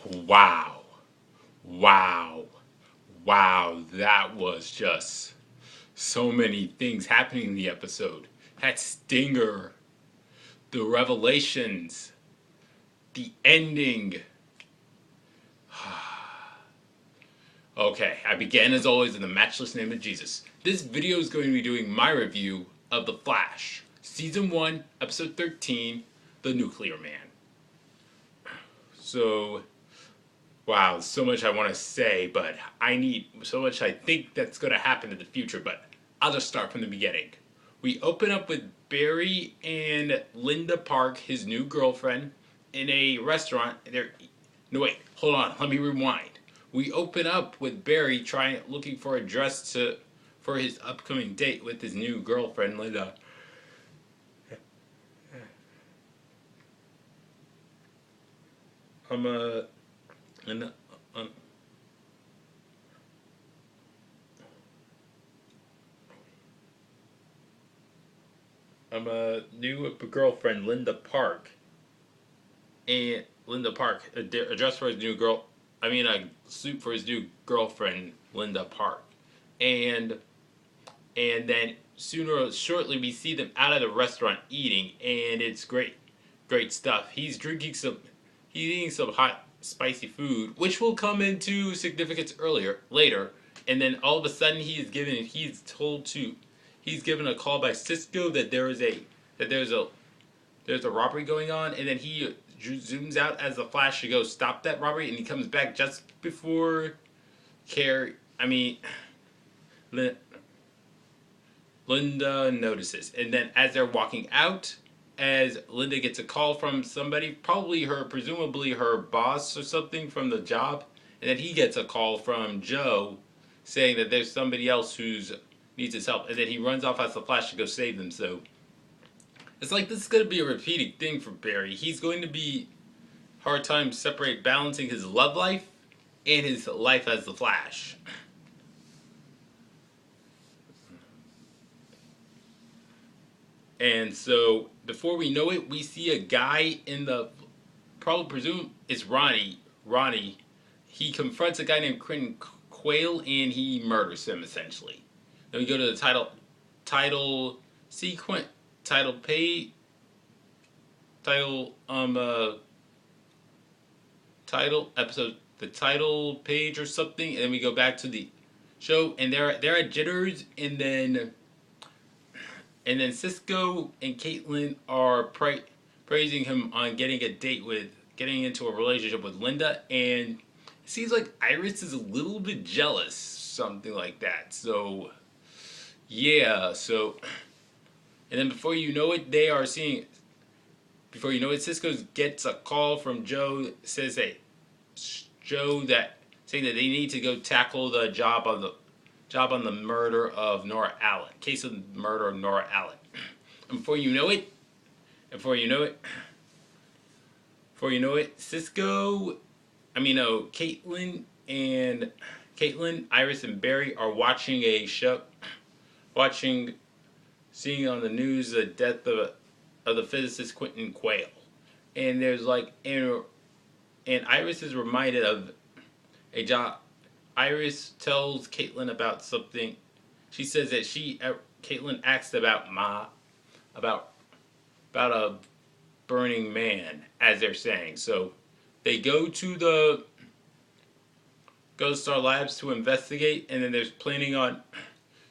Wow. Wow. Wow. That was just so many things happening in the episode. That stinger, the revelations, the ending. Okay, I began as always in the matchless name of Jesus. This video is going to be doing my review of The Flash, Season 1, Episode 13, The Nuclear Man. So, wow, so much I want to say, but I need so much I think that's going to happen in the future, but I'll just start from the beginning. We open up with Barry and Linda Park, his new girlfriend, in a restaurant. No, wait, hold on, let me rewind. We open up with Barry looking for a dress for his upcoming date with his new girlfriend, Linda. And a new girlfriend, Linda Park, a dress for his new girl. A suit for his new girlfriend, Linda Park, and then shortly we see them out of the restaurant eating, and it's great stuff. He's eating some hot, spicy food, which will come into significance later, and then all of a sudden he's given a call by Cisco that there's a robbery going on, and then he zooms out as the Flash to go stop that robbery, and he comes back just before Linda notices. And then as they're walking out, as Linda gets a call from somebody, presumably her boss or something from the job, and then he gets a call from Joe saying that there's somebody else who needs his help, and then he runs off as the Flash to go save them. So it's like this is going to be a repeating thing for Barry. He's going to be hard time balancing his love life and his life as the Flash. And so before we know it, we see a guy presume it's Ronnie. He confronts a guy named Quentin Quayle, and he murders him essentially. Then we go to the title sequence, title episode, the title page or something, and then we go back to the show, and they're at Jitters, and then Cisco and Caitlin are praising him on getting into a relationship with Linda, and it seems like Iris is a little bit jealous, something like that. So, yeah, and then before you know it, Cisco gets a call from Joe, saying that they need to go tackle the job on the murder of Nora Allen. Case of the murder of Nora Allen. And before you know it, Caitlin, Iris, and Barry are watching a show, seeing on the news the death of the physicist Quentin Quayle, and and Iris is reminded of a job. Iris tells Caitlin about something. She says that Caitlin asked about a burning man, as they're saying. So they go to the Star Labs to investigate, and then there's planning on.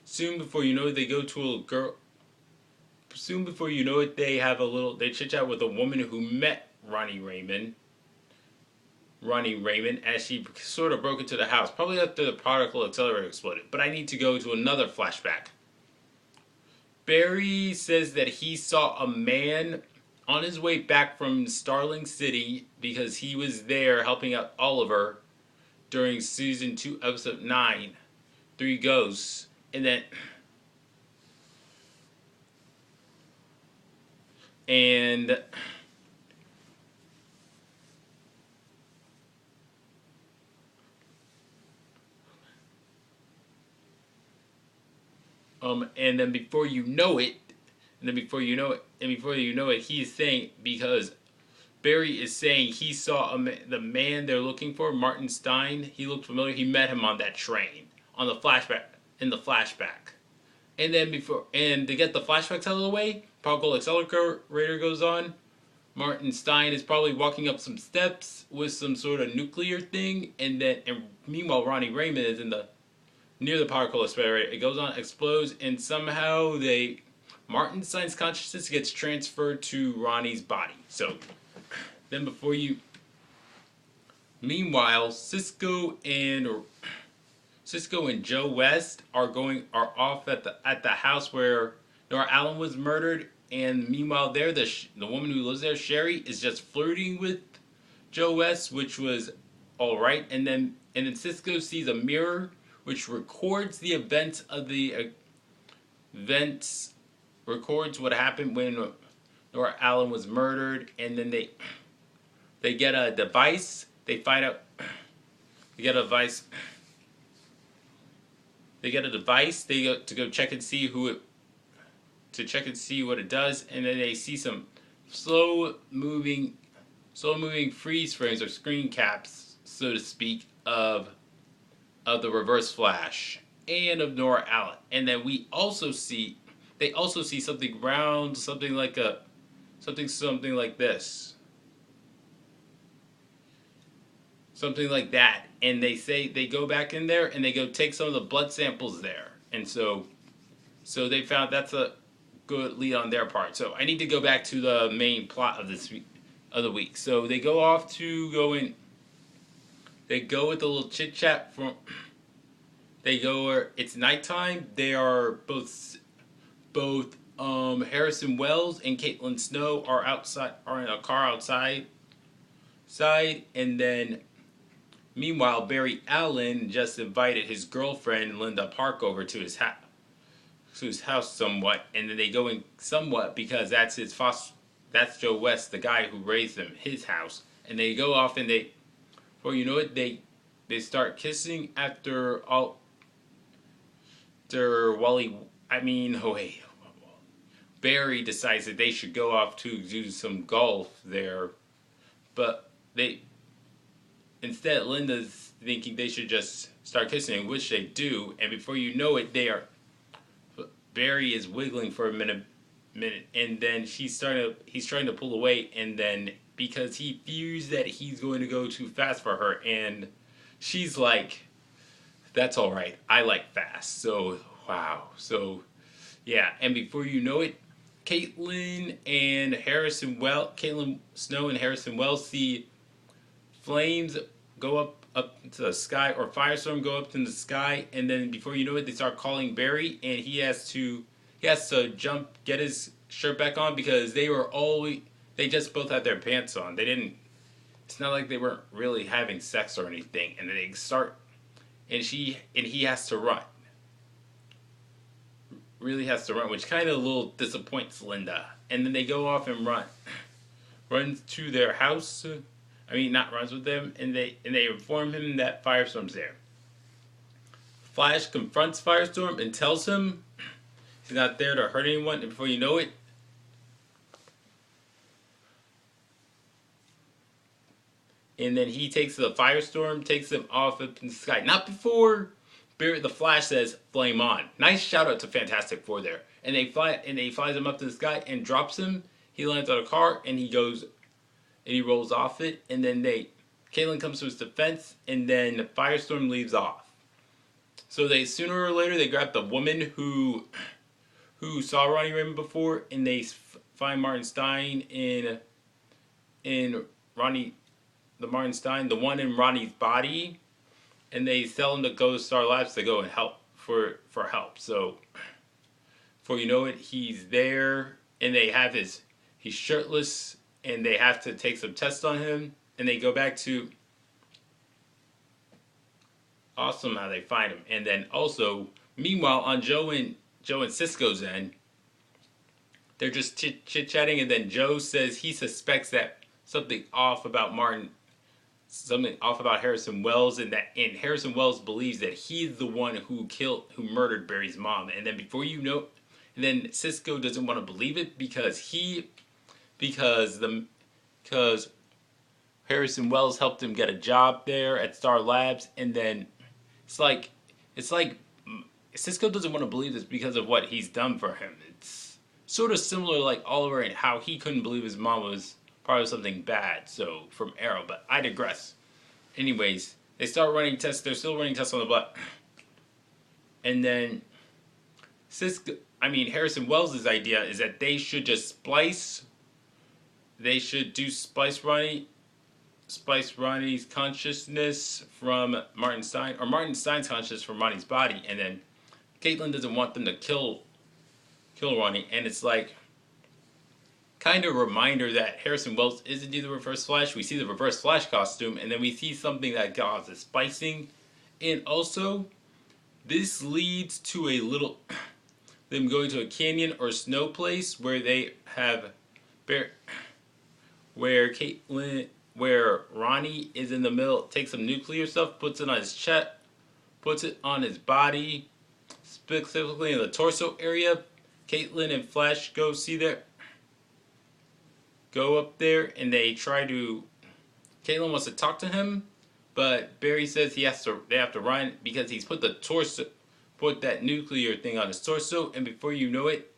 Soon before you know it, they go to a girl. Soon before you know it, they chit chat with a woman who met Ronnie Raymond as she sort of broke into the house, probably after the particle accelerator exploded. But I need to go to another flashback. Barry says that he saw a man on his way back from Starling City because he was there helping out Oliver during Season 2, Episode 9, 3 Ghosts. And then and then before you know it, he's saying because Barry is saying he saw the man they're looking for, Martin Stein. He looked familiar. He met him on that train on the flashback in the flashback. And then to get the flashbacks out of the way, particle accelerator goes on. Martin Stein is probably walking up some steps with some sort of nuclear thing, and meanwhile Ronnie Raymond is near the particle accelerator. It goes on, explodes, and somehow Martin Stein's consciousness gets transferred to Ronnie's body. So then meanwhile, Cisco and Joe West are off at the house where Nora Allen was murdered. And meanwhile, the woman who lives there, Sherry, is just flirting with Joe West, which was all right. And then Cisco sees a mirror which records the events of records what happened when Nora Allen was murdered. And then they get a device. They find out. They get a device. They get a device. They go to check and see what it does, and then they see some slow moving freeze frames or screen caps, so to speak, of the Reverse Flash and of Nora Allen. And then they also see something round, something like this. Something like that. And they say they go back in there and they go take some of the blood samples there. And so they found that's a good lead on their part. So I need to go back to the main plot of the week. So they go off to go in. They go with a little chit chat it's nighttime. They are both Harrison Wells and Caitlin Snow are in a car outside, and then meanwhile Barry Allen just invited his girlfriend Linda Park over to his house somewhat, and then they go in somewhat because that's Joe West, the guy who raised them, his house, and they go off and before you know it, they start kissing after Barry decides that they should go off to do some golf there, but instead Linda's thinking they should just start kissing, which they do, and before you know it, Barry is wiggling for a minute, and then he's trying to pull away, and then because he fears that he's going to go too fast for her, and she's like, "That's all right. I like fast." So wow. So yeah, and before you know it, Caitlin Snow and Harrison Wells see flames go up into the sky, or Firestorm go up in the sky, and then before you know it, they start calling Barry, and he has to jump, get his shirt back on, because they just both had their pants on. It's not like they weren't really having sex or anything, and then they start, and he has to run. Really has to run, which kind of a little disappoints Linda. And then they go off and runs to their house. Not runs with them, and they inform him that Firestorm's there. Flash confronts Firestorm and tells him he's not there to hurt anyone, and before you know it, and then he takes Firestorm takes him off up in the sky. Not before the Flash says "Flame on." Nice shout out to Fantastic Four there. And they flies him up to the sky and drops him. He lands on a car and he rolls off it, and then Caitlin comes to his defense, and then Firestorm leaves off. So sooner or later they grab the woman who saw Ronnie Raymond before, and they find Martin Stein in Martin Stein, the one in Ronnie's body, and they tell him to go to Star Labs to go and help for help. So before you know it, he's there, and he's shirtless, and they have to take some tests on him, and they go back to awesome how they find him. And then also, meanwhile, on Joe and Cisco's end, they're just chit-chatting, and then Joe says he suspects that something off about Harrison Wells, and Harrison Wells believes that he's the one who murdered Barry's mom. And then before you know, and then Cisco doesn't want to believe it because Harrison Wells helped him get a job there at Star Labs, and then it's like it's like Cisco doesn't want to believe this because of what he's done for him. It's sort of similar like Oliver and how he couldn't believe his mom was part of something bad. So from Arrow, but I digress. Anyways, they start running tests. They're still running tests on the blood, and then Harrison Wells' idea is that they should just splice. They should do splice Ronnie's consciousness from Martin Stein, or Martin Stein's consciousness from Ronnie's body, and then Caitlin doesn't want them to kill Ronnie, and it's like kind of a reminder that Harrison Wells is indeed the Reverse Flash. We see the Reverse Flash costume, and then we see something that causes splicing, and also this leads to a little them going to a canyon or snow place where they have where Ronnie is in the middle, takes some nuclear stuff, puts it on his chest, puts it on his body, specifically in the torso area. Caitlin and Flash go up there, and they try to. Caitlin wants to talk to him, but Barry says they have to run because he's put that nuclear thing on his torso, and before you know it,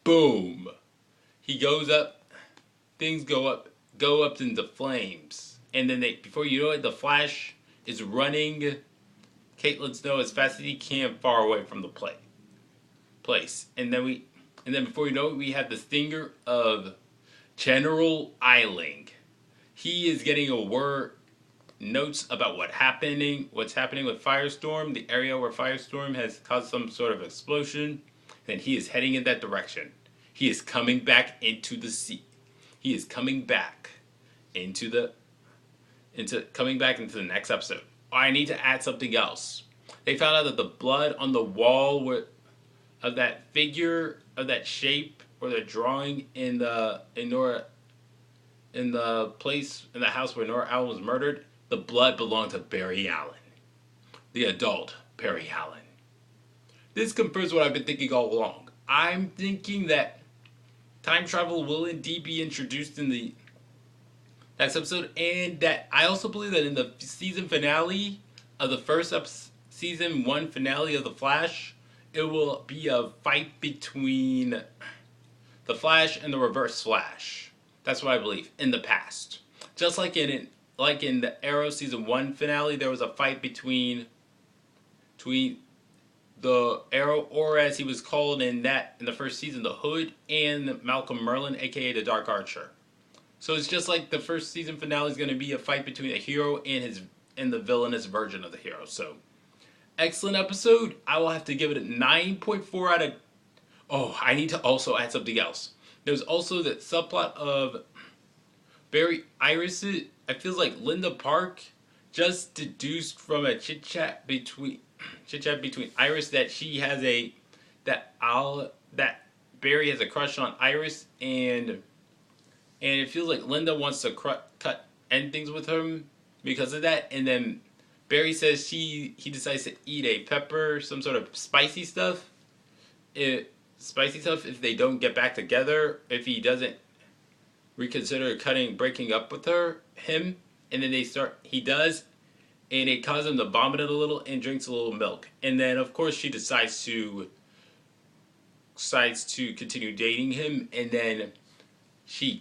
boom, he goes up. Things go up into flames, and then before you know it, the Flash is running Caitlin Snow as fast as he can, far away from the place, and then before you know it, we have the stinger of General EILING. He is getting notes about what's happening with Firestorm, the area where Firestorm has caused some sort of explosion. Then he is heading in that direction. He is coming back into the sea. He is coming back into the next episode. I need to add something else. They found out that the blood on the wall of that figure, of that shape, or the drawing in the house where Nora Allen was murdered, the blood belonged to Barry Allen, the adult Barry Allen. This confirms what I've been thinking all along. I'm thinking that time travel will indeed be introduced in the next episode, and that I also believe that in the season finale of the first season 1 finale of The Flash, it will be a fight between the Flash and the Reverse Flash. That's what I believe in the past. Just like in the Arrow season 1 finale, there was a fight between the Arrow, or as he was called in the first season, the Hood, and Malcolm Merlyn, aka the Dark Archer. So it's just like the first season finale is going to be a fight between a hero and the villainous version of the hero. So excellent episode. I will have to give it a 9.4 out of. Oh, I need to also add something else. There's also that subplot of Barry Iris. It feels like Linda Park just deduced from a chit chat between Iris that she has that Barry has a crush on Iris, and it feels like Linda wants to end things with him because of that. And then Barry says he decides to eat a pepper, some sort of spicy stuff. If they don't get back together, if he doesn't reconsider breaking up with him, and then he does, and it causes him to vomit a little and drinks a little milk. And then of course she decides to continue dating him, and then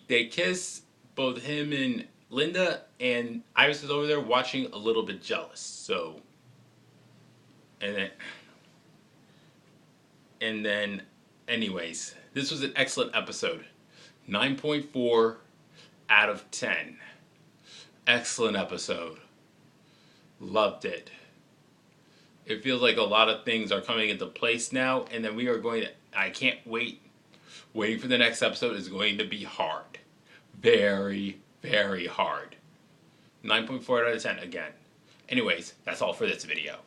they kiss, both him and Linda, and Iris is over there watching a little bit jealous. So and then anyways, this was an excellent episode. 9.4 out of 10. Excellent episode. Loved it. It feels like a lot of things are coming into place now, and then I can't wait. Waiting for the next episode is going to be hard. Very, very hard. 9.4 out of 10 again. Anyways, that's all for this video.